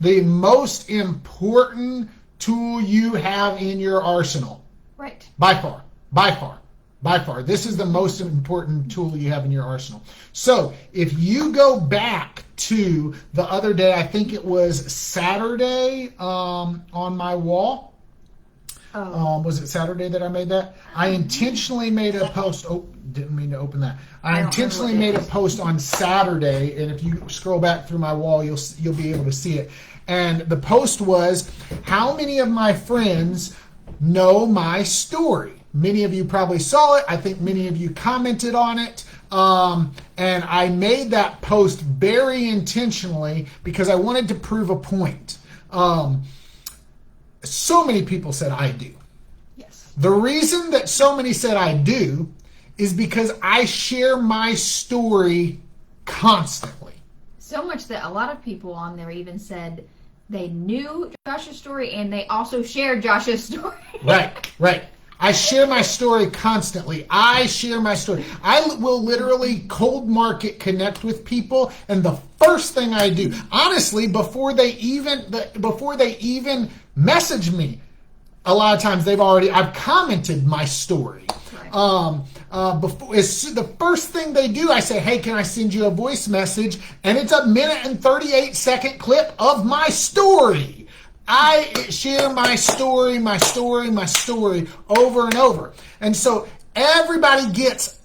the most important tool you have in your arsenal. Right. By far. By far. By far. This is the most important tool you have in your arsenal. So if you go back to the other day, I think it was Saturday on my wall. Was it Saturday that I made that? I intentionally made a post. Oh, didn't mean to open that. I intentionally made a post on Saturday, and if you scroll back through my wall, you'll be able to see it. And the post was, how many of my friends know my story? Many of you probably saw it. I think many of you commented on it. And I made that post very intentionally because I wanted to prove a point. So many people said I do. Yes. The reason that so many said I do is because I share my story constantly. So much that a lot of people on there even said they knew Josh's story and they also shared Josh's story. Right. I share my story constantly. I share my story. I will literally cold market connect with people, and the first thing I do, honestly, before they even message me, a lot of times I've commented my story. Right. The first thing they do, I say, hey, can I send you a voice message? And it's a 1:38 clip of my story. I share my story over and over. And so everybody gets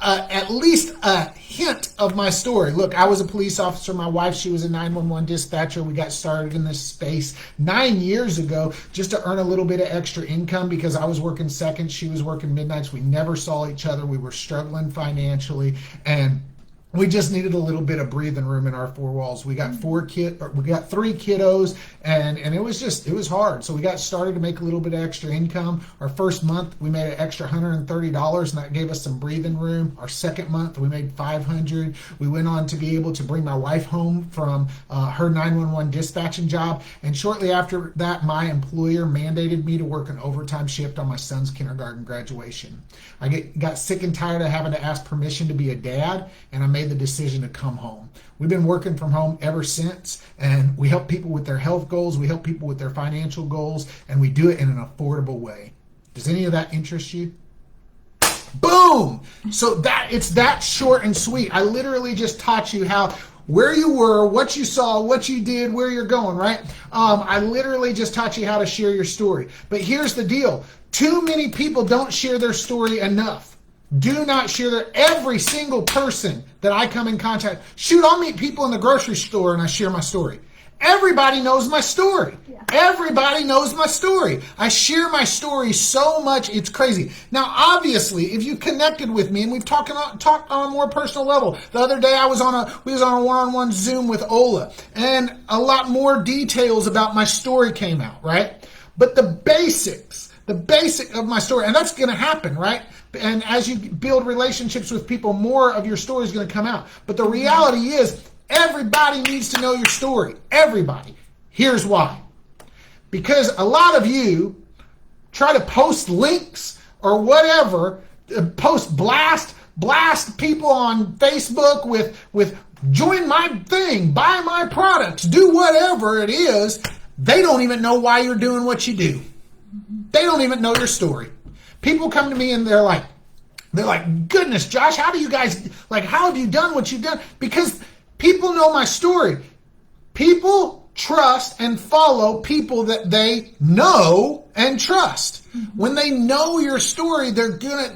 at least a hint of my story. Look, I was a police officer. My wife, she was a 911 dispatcher. We got started in this space 9 years ago just to earn a little bit of extra income because I was working seconds. She was working midnights. We never saw each other. We were struggling financially, and we just needed a little bit of breathing room in our four walls. We got three kiddos, and it was hard. So we got started to make a little bit of extra income. Our first month, we made an extra $130, and that gave us some breathing room. Our second month, we made $500. We went on to be able to bring my wife home from her 911 dispatching job. And shortly after that, my employer mandated me to work an overtime shift on my son's kindergarten graduation. I got sick and tired of having to ask permission to be a dad, and I made the decision to come home. We've been working from home ever since, and we help people with their health goals, we help people with their financial goals, and we do it in an affordable way. Does any of that interest you? Boom! So it's that short and sweet. I literally just taught you where you were, what you saw, what you did, where you're going, right? I literally just taught you how to share your story. But here's the deal. Too many people don't share their story enough. Do not share every single person that I come in contact. Shoot, I'll meet people in the grocery store and I share my story. Everybody knows my story. Yeah. Everybody knows my story. I share my story so much, it's crazy. Now, obviously, if you connected with me and we've talked on a more personal level. The other day we was on a one-on-one Zoom with Ola, and a lot more details about my story came out, right? But the basic of my story, and that's going to happen, right? And as you build relationships with people, more of your story is going to come out. But the reality is, everybody needs to know your story. Everybody. Here's why. Because a lot of you try to post links or whatever, blast people on Facebook with join my thing, buy my products, do whatever it is. They don't even know why you're doing what you do. They don't even know your story. People come to me and they're like, goodness, Josh, how have you done what you've done? Because people know my story. People trust and follow people that they know and trust. When they know your story, they're gonna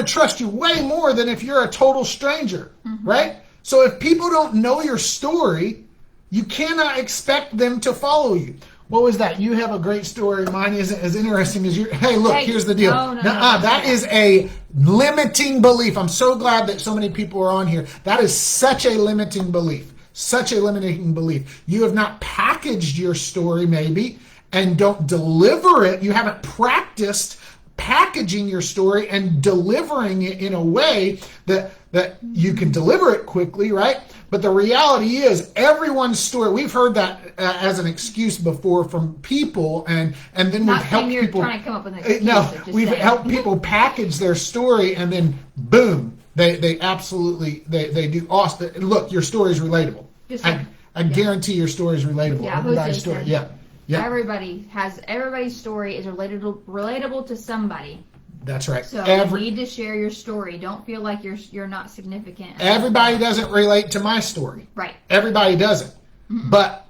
trust you way more than if you're a total stranger, right? So if people don't know your story, you cannot expect them to follow you. What was that? You have a great story. Mine isn't as interesting as yours. Hey, look, here's the deal. No, that is a limiting belief. I'm so glad that so many people are on here. That is such a limiting belief. Such a limiting belief. You have not packaged your story, maybe, and don't deliver it. You haven't practiced packaging your story and delivering it in a way that you can deliver it quickly, right? But the reality is, everyone's story, we've heard that as an excuse before from people, and then we've helped people. Trying to come up with an excuse. No, we've helped people package their story, and then boom, they absolutely do awesome. Look, your story is relatable. I guarantee your story is relatable. Yeah, Everybody's Jose story. said. Yeah. Yeah. Everybody's story is relatable to somebody. That's right. So you need to share your story. Don't feel like you're not significant. Everybody doesn't relate to my story. Right. Everybody doesn't. But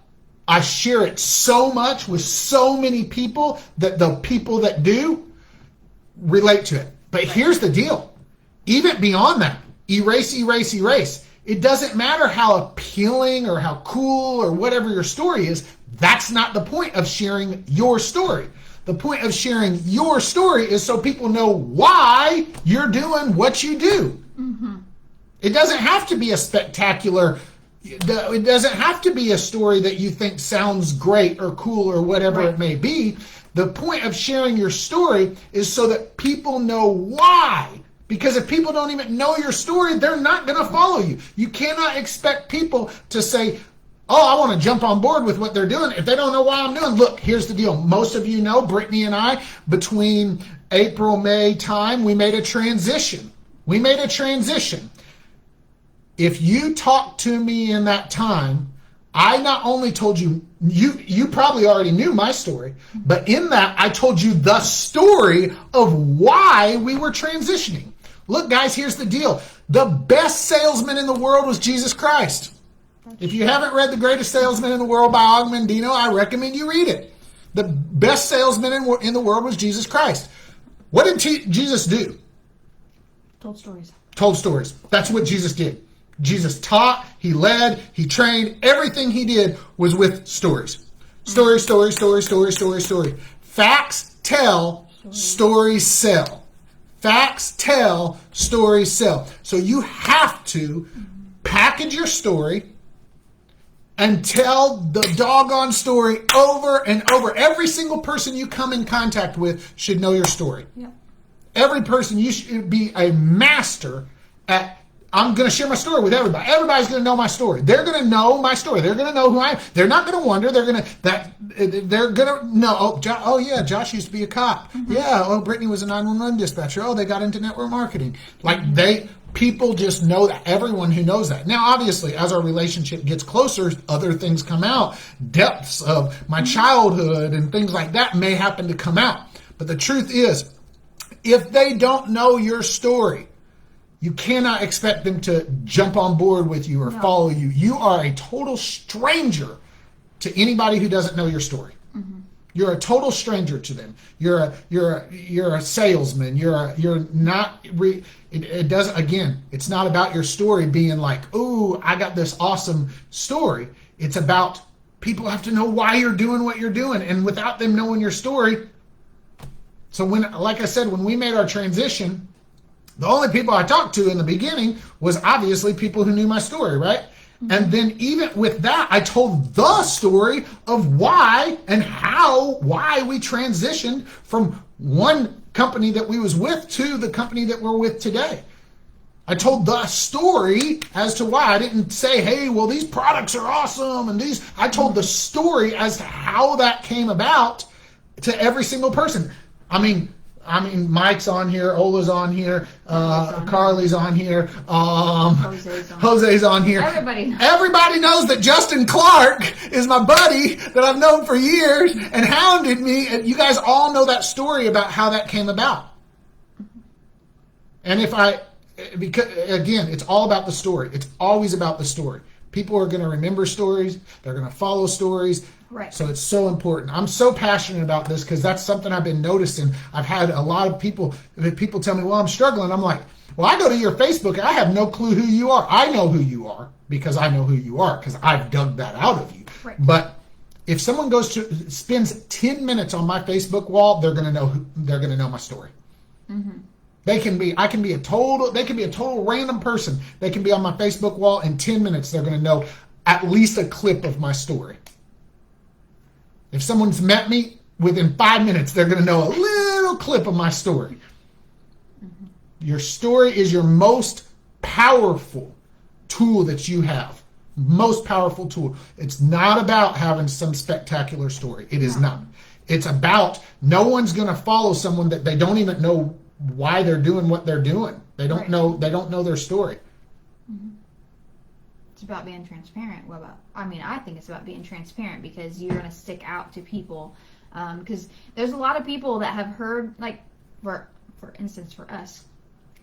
I share it so much with so many people that the people that do relate to it. But here's the deal. Even beyond that, erase. It doesn't matter how appealing or how cool or whatever your story is. That's not the point of sharing your story. The point of sharing your story is so people know why you're doing what you do. It doesn't have to be a spectacular, it doesn't have to be a story that you think sounds great or cool or whatever it may be. The point of sharing your story is so that people know why. Because if people don't even know your story, they're not going to follow you. You cannot expect people to say, oh, I want to jump on board with what they're doing if they don't know why I'm doing. Look, here's the deal. Most of you know, Brittany and I, between April, May time, we made a transition. If you talked to me in that time, I not only told you, you probably already knew my story, but in that I told you the story of why we were transitioning. Look, guys, here's the deal. The best salesman in the world was Jesus Christ. If you haven't read The Greatest Salesman in the World by Og Mandino, I recommend you read it. The best salesman in the world was Jesus Christ. What did Jesus do? Told stories. Told stories. That's what Jesus did. Jesus taught, he led, he trained. Everything he did was with stories. Story. Facts tell, stories sell. Facts tell, stories sell. So you have to package your story and tell the doggone story over and over. Every single person you come in contact with should know your story. Yep. Every person, you should be a master at, I'm going to share my story with everybody. Everybody's going to know my story. They're going to know my story. They're going to know who I am. They're not going to wonder. They're going to know, oh yeah, Josh used to be a cop. Yeah, oh, Brittany was a 911 dispatcher. Oh, they got into network marketing. People just know that. Everyone who knows that. Now, obviously, as our relationship gets closer, other things come out. Depths of my childhood and things like that may happen to come out. But the truth is, if they don't know your story, you cannot expect them to jump on board with you or follow you. You are a total stranger to anybody who doesn't know your story. You're a total stranger to them. You're a salesman. It doesn't. Again, it's not about your story being like, ooh, I got this awesome story. It's about people have to know why you're doing what you're doing, and without them knowing your story. So like I said, when we made our transition, the only people I talked to in the beginning was obviously people who knew my story, right? And then even with that, I told the story of why we transitioned from one company that we was with to the company that we're with today. I told the story as to why. I didn't say, hey, well, these products are awesome and I told the story as to how that came about to every single person. I mean, Mike's on here, Ola's on here, Carly's on here, Jose's on here. Everybody knows that Justin Clark is my buddy that I've known for years and hounded me. And you guys all know that story about how that came about. And because again, it's all about the story. It's always about the story. People are going to remember stories. They're going to follow stories. Right. So it's so important. I'm so passionate about this because that's something I've been noticing. I've had a lot of people tell me, well, I'm struggling. I'm like, well, I go to your Facebook and I have no clue who you are. I know who you are because I know who you are because I've dug that out of you. Right. But if someone spends 10 minutes on my Facebook wall, they're going to know my story. I can be a total random person. They can be on my Facebook wall in 10 minutes. They're going to know at least a clip of my story. If someone's met me within 5 minutes, they're going to know a little clip of my story. Your story is your most powerful tool that you have. Most powerful tool. It's not about having some spectacular story. It is not. It's about no one's going to follow someone that they don't even know why they're doing what they're doing. They don't know. They don't know their story. It's about being transparent. I think it's about being transparent because you're going to stick out to people. Because there's a lot of people that have heard, like, for instance, for us,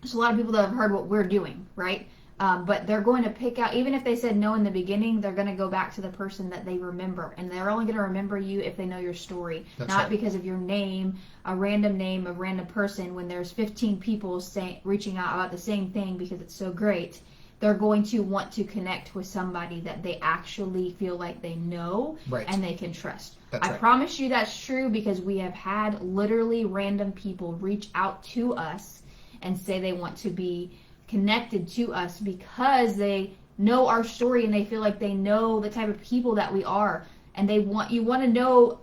there's a lot of people that have heard what we're doing, right? But they're going to pick out, even if they said no in the beginning, they're going to go back to the person that they remember. And they're only going to remember you if they know your story. That's not right. because of your name, a random person, when there's 15 people reaching out about the same thing because it's so great. They're going to want to connect with somebody that they actually feel like they know Right. and they can trust. That's I right. promise you that's true because we have had literally random people reach out to us and say they want to be connected to us because they know our story and they feel like they know the type of people that we are, and you want to know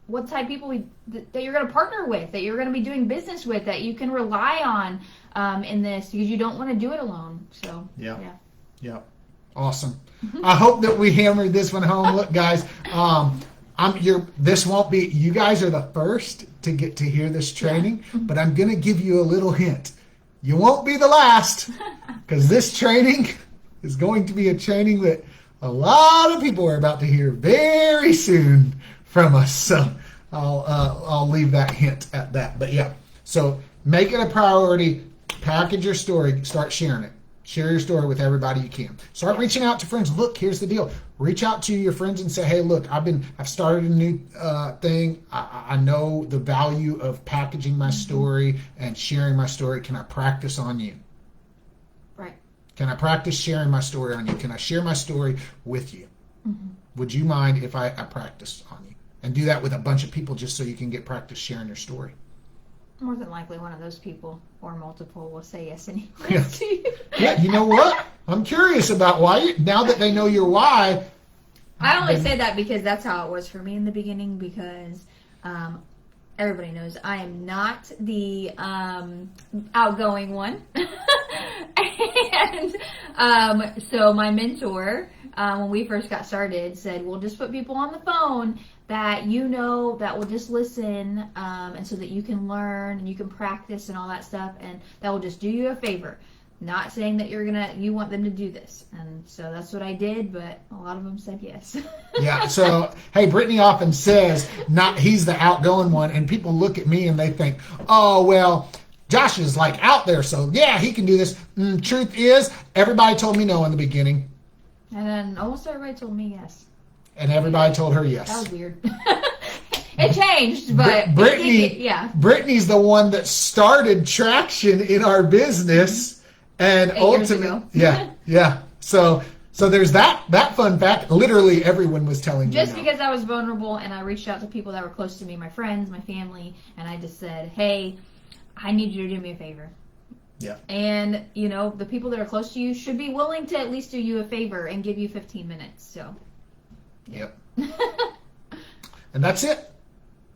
what type of people that you're going to partner with, that you're going to be doing business with, that you can rely on in this, because you don't want to do it alone. So Yeah. Awesome. I hope that we hammered this one home. Look, guys, this won't be, you guys are the first to get to hear this training, but I'm going to give you a little hint. You won't be the last, because this training is going to be a training that a lot of people are about to hear very soon from us. So I'll leave that hint at that. But yeah, so make it a priority. Package your story. Start sharing it. Share your story with everybody you can. Start reaching out to friends. Look, here's the deal. Reach out to your friends and say, hey, look, I've started a new thing. I know the value of packaging my story and sharing my story. Can I practice on you? Right. Can I practice sharing my story on you? Can I share my story with you? Would you mind if I practiced on you? And do that with a bunch of people just so you can get practice sharing your story. More than likely, one of those people or multiple will say yes anyway. Yeah. Yeah, you know what? I'm curious about why. Now that they know your why. I only say that because that's how it was for me in the beginning, because everybody knows I am not the outgoing one. And so my mentor, when we first got started, said, well, just put people on the phone that you know that will just listen, and so that you can learn and you can practice and all that stuff, and that will just do you a favor. Not saying that you want them to do this. And so that's what I did, but a lot of them said yes. Yeah, so, hey, Brittany often says he's the outgoing one, and people look at me and they think, oh, well, Josh is like out there, so yeah, he can do this. Truth is, everybody told me no in the beginning. And then almost everybody told me yes. And everybody told her yes. That was weird. It changed, but Brittany's the one that started traction in our business, and 8 years ago. yeah. So there's that fun fact. Literally everyone was telling me just no. because I was vulnerable, and I reached out to people that were close to me, my friends, my family, and I just said, hey, I need you to do me a favor. Yeah. And, the people that are close to you should be willing to at least do you a favor and give you 15 minutes. So. Yep. And that's it.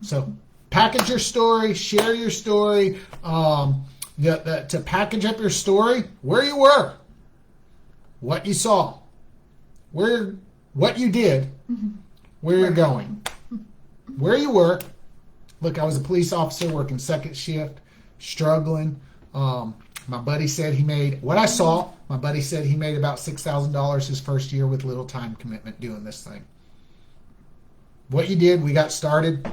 So package your story, share your story. To package up your story, where you were, what you saw, what you did, where you're going, where you were. Look, I was a police officer working second shift, struggling. My buddy said he made about $6,000 his first year with little time commitment doing this thing. What you did, we got started.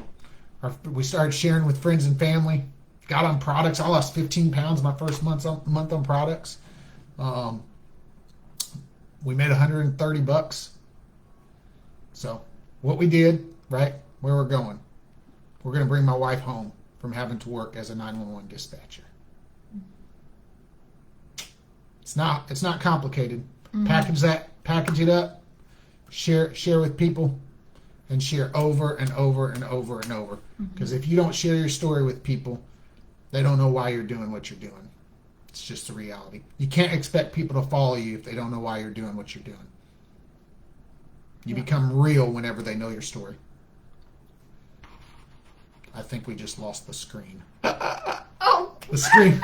We started sharing with friends and family. Got on products. I lost 15 pounds my first month on products. We made $130. So what we did, right, where we're going. We're going to bring my wife home from having to work as a 911 dispatcher. It's not complicated. Package it up, share with people, and share over and over and over and over. Because if you don't share your story with people, they don't know why you're doing what you're doing. It's just the reality. You can't expect people to follow you if they don't know why you're doing what you're doing. You become real whenever they know your story. I think we just lost the screen. Oh! The screen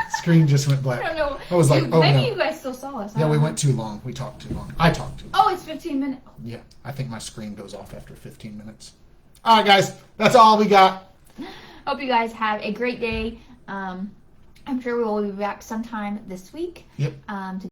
just went black. I don't know. I was like, maybe you guys still saw us. Yeah, we went too long. We talked too long. I talked too long. Oh, it's 15 minutes. Yeah, I think my screen goes off after 15 minutes. All right, guys. That's all we got. Hope you guys have a great day. I'm sure we will be back sometime this week. Yep. To